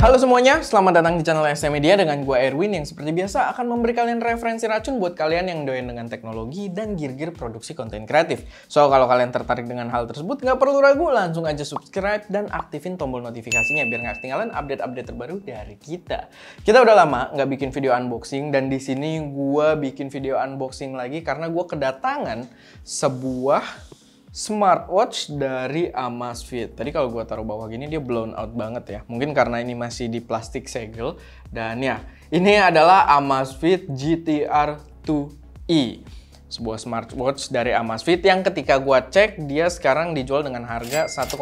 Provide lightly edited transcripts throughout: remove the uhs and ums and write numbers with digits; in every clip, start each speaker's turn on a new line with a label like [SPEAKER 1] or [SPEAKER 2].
[SPEAKER 1] Halo semuanya, selamat datang di channel ST Media dengan gue Erwin yang seperti biasa akan memberi kalian referensi racun buat kalian yang doyan dengan teknologi dan gear-gear produksi konten kreatif. So, kalau kalian tertarik dengan hal tersebut, nggak perlu ragu, langsung aja subscribe dan aktifin tombol notifikasinya biar nggak ketinggalan update-update terbaru dari kita. Kita udah lama nggak bikin video unboxing dan di sini gue bikin video unboxing lagi karena gue kedatangan sebuah smartwatch dari Amazfit. Tadi kalau gue taruh bawah gini dia blown out banget ya. Mungkin karena ini masih di plastik segel. Dan ya, ini adalah Amazfit GTR 2E. Sebuah smartwatch dari Amazfit yang ketika gue cek dia sekarang dijual dengan harga 1,8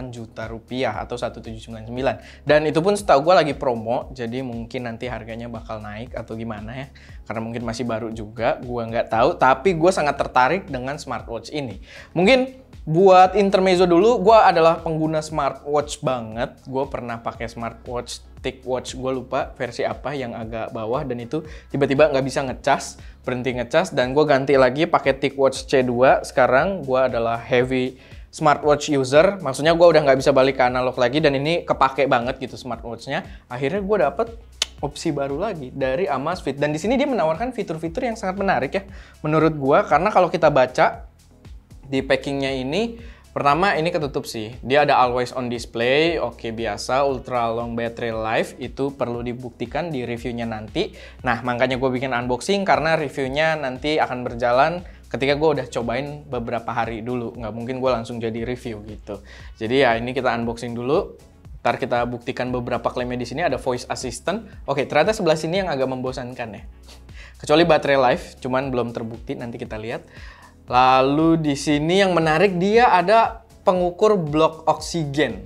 [SPEAKER 1] juta rupiah atau 1.799. Dan itu pun setahu gue lagi promo, jadi mungkin nanti harganya bakal naik atau gimana ya. Karena mungkin masih baru juga, gue nggak tahu. Tapi gue sangat tertarik dengan smartwatch ini. Mungkin buat intermezzo dulu, gue adalah pengguna smartwatch banget. Gue pernah pakai smartwatch TicWatch, gue lupa versi apa yang agak bawah dan itu tiba-tiba nggak bisa ngecas, berhenti ngecas dan gue ganti lagi pakai TicWatch C2. Sekarang gue adalah heavy smartwatch user, maksudnya gue udah nggak bisa balik ke analog lagi dan ini kepake banget gitu smartwatchnya. Akhirnya gue dapet opsi baru lagi dari Amazfit dan di sini dia menawarkan fitur-fitur yang sangat menarik ya menurut gue, karena kalau kita baca di packingnya ini, pertama ini ketutup sih, dia ada always on display, oke biasa, ultra long battery life, itu perlu dibuktikan di reviewnya nanti. Nah makanya gue bikin unboxing karena reviewnya nanti akan berjalan ketika gue udah cobain beberapa hari dulu, nggak mungkin gue langsung jadi review gitu. Jadi ya ini kita unboxing dulu, ntar kita buktikan beberapa klaimnya di sini. Ada voice assistant, oke ternyata sebelah sini yang agak membosankan ya, kecuali baterai life, cuman belum terbukti, nanti kita lihat. Lalu di sini yang menarik dia ada pengukur blok oksigen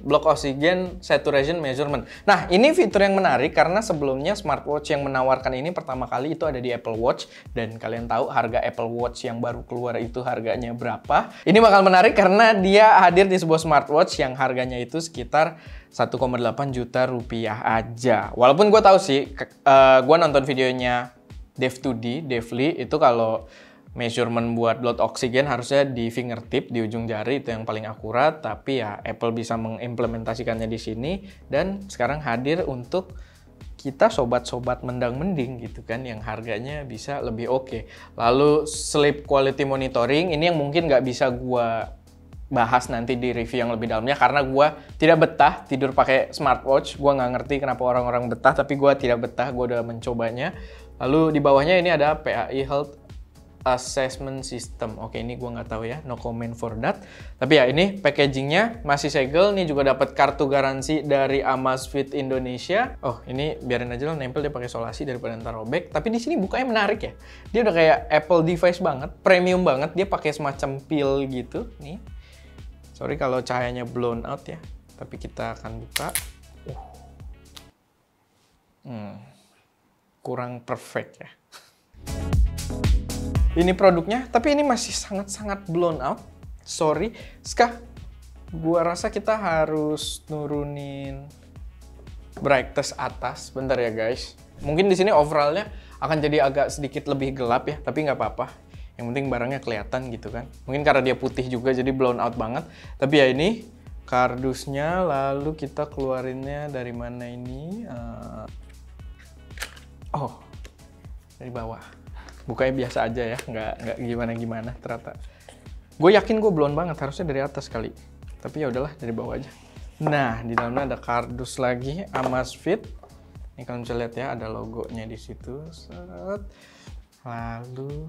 [SPEAKER 1] saturation measurement. Nah, ini fitur yang menarik karena sebelumnya smartwatch yang menawarkan ini pertama kali itu ada di Apple Watch dan kalian tahu harga Apple Watch yang baru keluar itu harganya berapa. Ini bakal menarik karena dia hadir di sebuah smartwatch yang harganya itu sekitar 1,8 juta rupiah aja. Walaupun gue tahu sih, gue nonton videonya Devli itu kalau measurement buat blood oksigen harusnya di fingertip, di ujung jari, itu yang paling akurat. Tapi ya Apple bisa mengimplementasikannya di sini dan sekarang hadir untuk kita sobat-sobat mendang-mending gitu kan, yang harganya bisa lebih oke. Lalu sleep quality monitoring, ini yang mungkin nggak bisa gua bahas nanti di review yang lebih dalamnya karena gua tidak betah tidur pakai smartwatch. Gua nggak ngerti kenapa orang-orang betah, tapi gua tidak betah, gua udah mencobanya. Lalu di bawahnya ini ada PAI Health Assessment System. Oke, ini gue nggak tahu ya, no comment for that. Tapi ya ini packagingnya masih segel. Ini juga dapat kartu garansi dari Amazfit Indonesia. Oh, ini biarin aja lah, nempel dia pakai isolasi daripada ntar robek. Tapi di sini bukanya menarik ya. Dia udah kayak Apple device banget, premium banget. Dia pakai semacam pil gitu. Nih, sorry kalau cahayanya blown out ya. Tapi kita akan buka. Kurang perfect ya. Ini produknya, tapi ini masih sangat-sangat blown out. Sorry, Ska, gua rasa kita harus nurunin brightness atas. Bentar ya guys. Mungkin di sini overallnya akan jadi agak sedikit lebih gelap ya, tapi nggak apa-apa. Yang penting barangnya kelihatan gitu kan. Mungkin karena dia putih juga jadi blown out banget. Tapi ya ini kardusnya, lalu kita keluarinnya dari mana ini? Oh, dari bawah. Bukanya biasa aja ya, nggak gimana-gimana ternyata. Gue yakin gue blown banget, harusnya dari atas kali. Tapi ya udahlah, dari bawah aja. Nah, di dalamnya ada kardus lagi, Amazfit. Ini kalian bisa lihat ya, ada logonya di situ. Set. Lalu,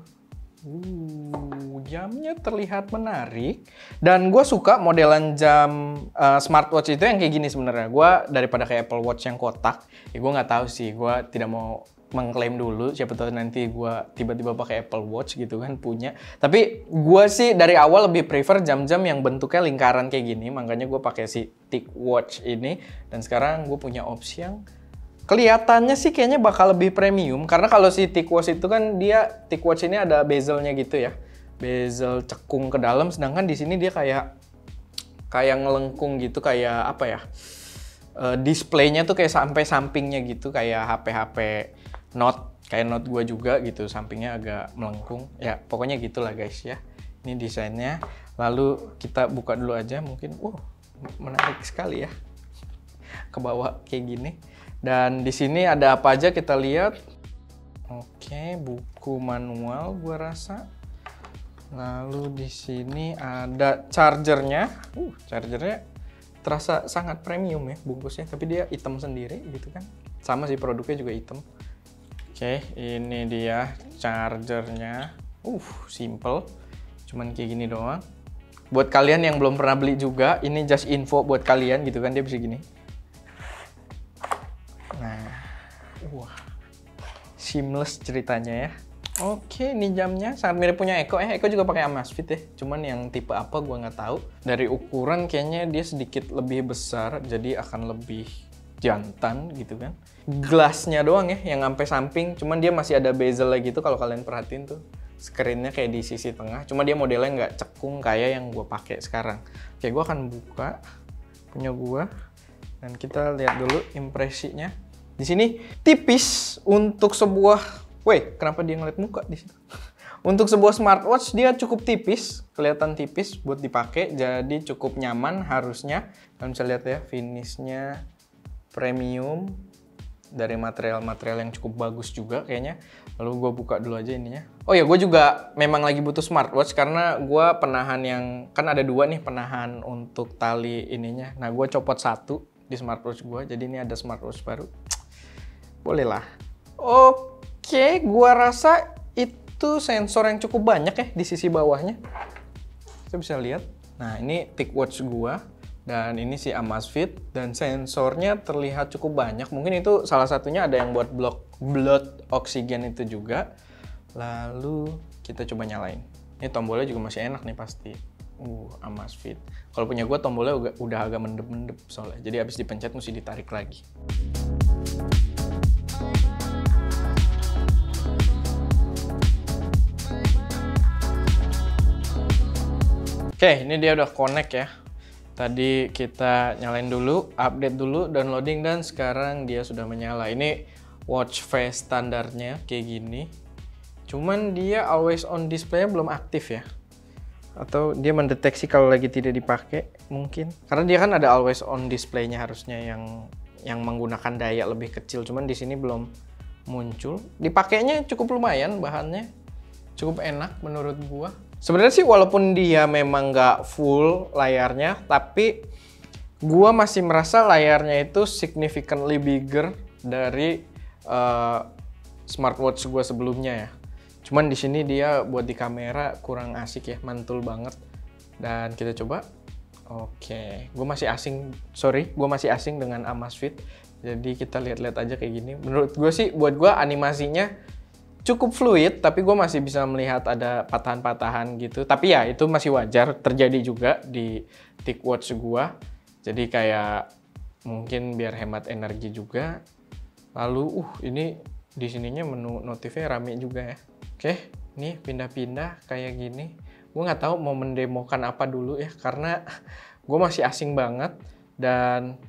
[SPEAKER 1] jamnya terlihat menarik. Dan gue suka modelan jam smartwatch itu yang kayak gini sebenarnya. Gue daripada kayak Apple Watch yang kotak, ya gue nggak tahu sih, gue tidak mau mengklaim dulu, siapa tahu nanti gue tiba-tiba pakai Apple Watch gitu kan punya. Tapi gue sih dari awal lebih prefer jam-jam yang bentuknya lingkaran kayak gini, makanya gue pakai si TicWatch ini. Dan sekarang gue punya opsi yang kelihatannya sih kayaknya bakal lebih premium, karena kalau si TicWatch itu kan dia TicWatch ini ada bezelnya gitu ya, bezel cekung ke dalam, sedangkan di sini dia kayak ngelengkung gitu, kayak apa ya? Displaynya tuh kayak sampai sampingnya gitu, kayak HP Note, kayak Note gue juga gitu, sampingnya agak melengkung. Ya, pokoknya gitulah guys ya. Ini desainnya. Lalu kita buka dulu aja mungkin. Menarik sekali ya. Ke bawah kayak gini. Dan di sini ada apa aja kita lihat. Oke, buku manual gua rasa. Lalu di sini ada chargernya. Chargernya terasa sangat premium ya bungkusnya, tapi dia hitam sendiri gitu kan. Sama sih, produknya juga hitam. Oke, ini dia chargernya. Simple. Cuman kayak gini doang. Buat kalian yang belum pernah beli juga, ini just info buat kalian gitu kan, dia bisa gini. Nah, seamless ceritanya ya. Oke, ini jamnya sangat mirip punya Eko ya. Eko juga pakai Amazfit ya. Cuman yang tipe apa gua nggak tahu. Dari ukuran kayaknya dia sedikit lebih besar, jadi akan lebih jantan gitu kan. Gelasnya doang ya yang sampai samping, cuman dia masih ada bezel gitu kalau kalian perhatiin tuh. Screen-nya kayak di sisi tengah, cuma dia modelnya nggak cekung kayak yang gue pakai sekarang. Oke, gue akan buka punya gue dan kita lihat dulu impresinya. Di sini tipis untuk sebuah, kenapa dia ngeliat muka di situ? Untuk sebuah smartwatch dia cukup tipis, kelihatan tipis buat dipakai, jadi cukup nyaman harusnya. Kalian bisa lihat ya, finishnya premium dari material-material yang cukup bagus juga kayaknya. Lalu gue buka dulu aja ininya. Oh ya, gue juga memang lagi butuh smartwatch karena gue penahan yang, kan ada dua nih penahan untuk tali ininya. Nah, gue copot satu di smartwatch gue, jadi ini ada smartwatch baru. Boleh lah. Oke, gue rasa itu sensor yang cukup banyak ya di sisi bawahnya. Kita bisa lihat. Nah, ini TicWatch gue. Dan ini si Amazfit, dan sensornya terlihat cukup banyak. Mungkin itu salah satunya ada yang buat blood oksigen itu juga. Lalu kita coba nyalain. Ini tombolnya juga masih enak nih pasti. Amazfit. Kalau punya gue tombolnya udah agak mendep-mendep soalnya. Jadi habis dipencet mesti ditarik lagi. Oke, ini dia udah connect ya. Tadi kita nyalain dulu, update dulu, downloading, dan sekarang dia sudah menyala. Ini watch face standarnya kayak gini. Cuman dia always on display-nya belum aktif ya. Atau dia mendeteksi kalau lagi tidak dipakai mungkin. Karena dia kan ada always on display-nya harusnya yang menggunakan daya lebih kecil. Cuman di sini belum muncul. Dipakainya cukup lumayan bahannya. Cukup enak menurut gua. Sebenarnya sih walaupun dia memang nggak full layarnya, tapi gua masih merasa layarnya itu significantly bigger dari smartwatch gua sebelumnya ya. Cuman di sini dia buat di kamera kurang asik ya, mantul banget. Dan kita coba. Oke, gua masih asing dengan Amazfit. Jadi kita lihat-lihat aja kayak gini. Menurut gua sih, buat gua animasinya cukup fluid, tapi gue masih bisa melihat ada patahan-patahan gitu. Tapi ya itu masih wajar, terjadi juga di TicWatch gue. Jadi kayak mungkin biar hemat energi juga. Lalu ini di sininya menu notifnya rame juga ya. Oke, nih pindah-pindah kayak gini. Gue nggak tahu mau mendemokan apa dulu ya, karena gue masih asing banget. Dan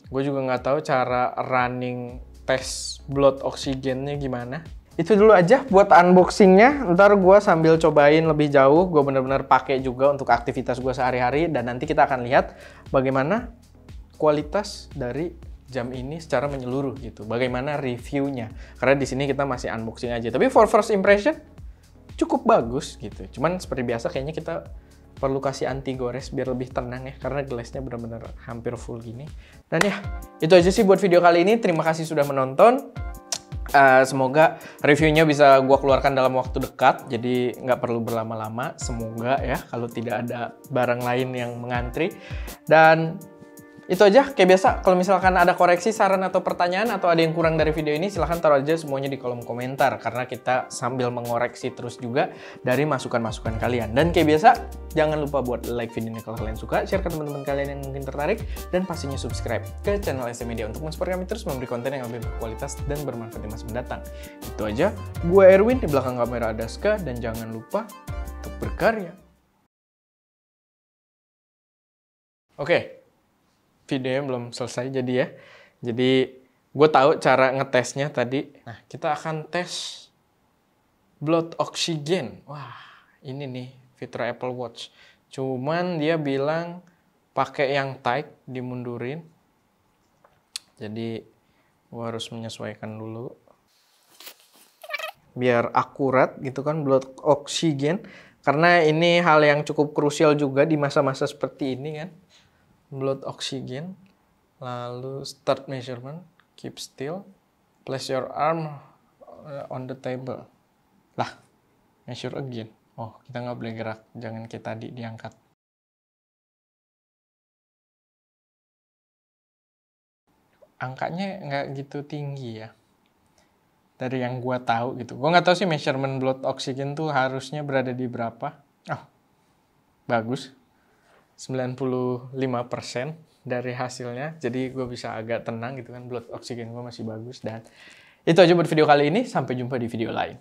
[SPEAKER 1] gue juga nggak tahu cara running tes blood oksigennya gimana. Itu dulu aja buat unboxingnya. Ntar gue sambil cobain lebih jauh, gue bener-bener pakai juga untuk aktivitas gue sehari-hari. Dan nanti kita akan lihat bagaimana kualitas dari jam ini secara menyeluruh gitu. Bagaimana reviewnya. Karena di sini kita masih unboxing aja. Tapi for first impression cukup bagus gitu. Cuman seperti biasa kayaknya kita perlu kasih anti gores biar lebih tenang ya. Karena gelasnya bener-bener hampir full gini. Dan ya, itu aja sih buat video kali ini. Terima kasih sudah menonton. Semoga reviewnya bisa gue keluarkan dalam waktu dekat, jadi nggak perlu berlama-lama. Semoga ya, kalau tidak ada barang lain yang mengantri. Dan itu aja, kayak biasa. Kalau misalkan ada koreksi, saran, atau pertanyaan, atau ada yang kurang dari video ini, silahkan taruh aja semuanya di kolom komentar. Karena kita sambil mengoreksi terus juga dari masukan-masukan kalian. Dan kayak biasa, jangan lupa buat like video ini kalau kalian suka, share ke teman-teman kalian yang mungkin tertarik, dan pastinya subscribe ke channel SM Media untuk mensupport kami terus memberi konten yang lebih berkualitas dan bermanfaat di masa mendatang. Itu aja, gue Erwin, di belakang kamera ada Ska, dan jangan lupa untuk berkarya. Oke. Videonya belum selesai jadi ya. Jadi gue tahu cara ngetesnya tadi. Nah, kita akan tes blood oksigen. Wah, ini nih fitur Apple Watch. Cuman dia bilang pakai yang tight, dimundurin. Jadi Gue harus menyesuaikan dulu. Biar akurat gitu kan blood oksigen. Karena ini hal yang cukup krusial juga di masa-masa seperti ini kan. Blood oksigen. Lalu start measurement. Keep still. Place your arm on the table. Lah, measure again. Oh, kita nggak boleh gerak. Jangan kayak tadi diangkat. Angkanya nggak gitu tinggi ya. Dari yang gue tahu gitu. Gue nggak tahu sih measurement blood oxygen tuh harusnya berada di berapa. Oh, bagus. 95% dari hasilnya. Jadi gue bisa agak tenang gitu kan. Blood oxygen gue masih bagus. Dan itu aja buat video kali ini. Sampai jumpa di video lain.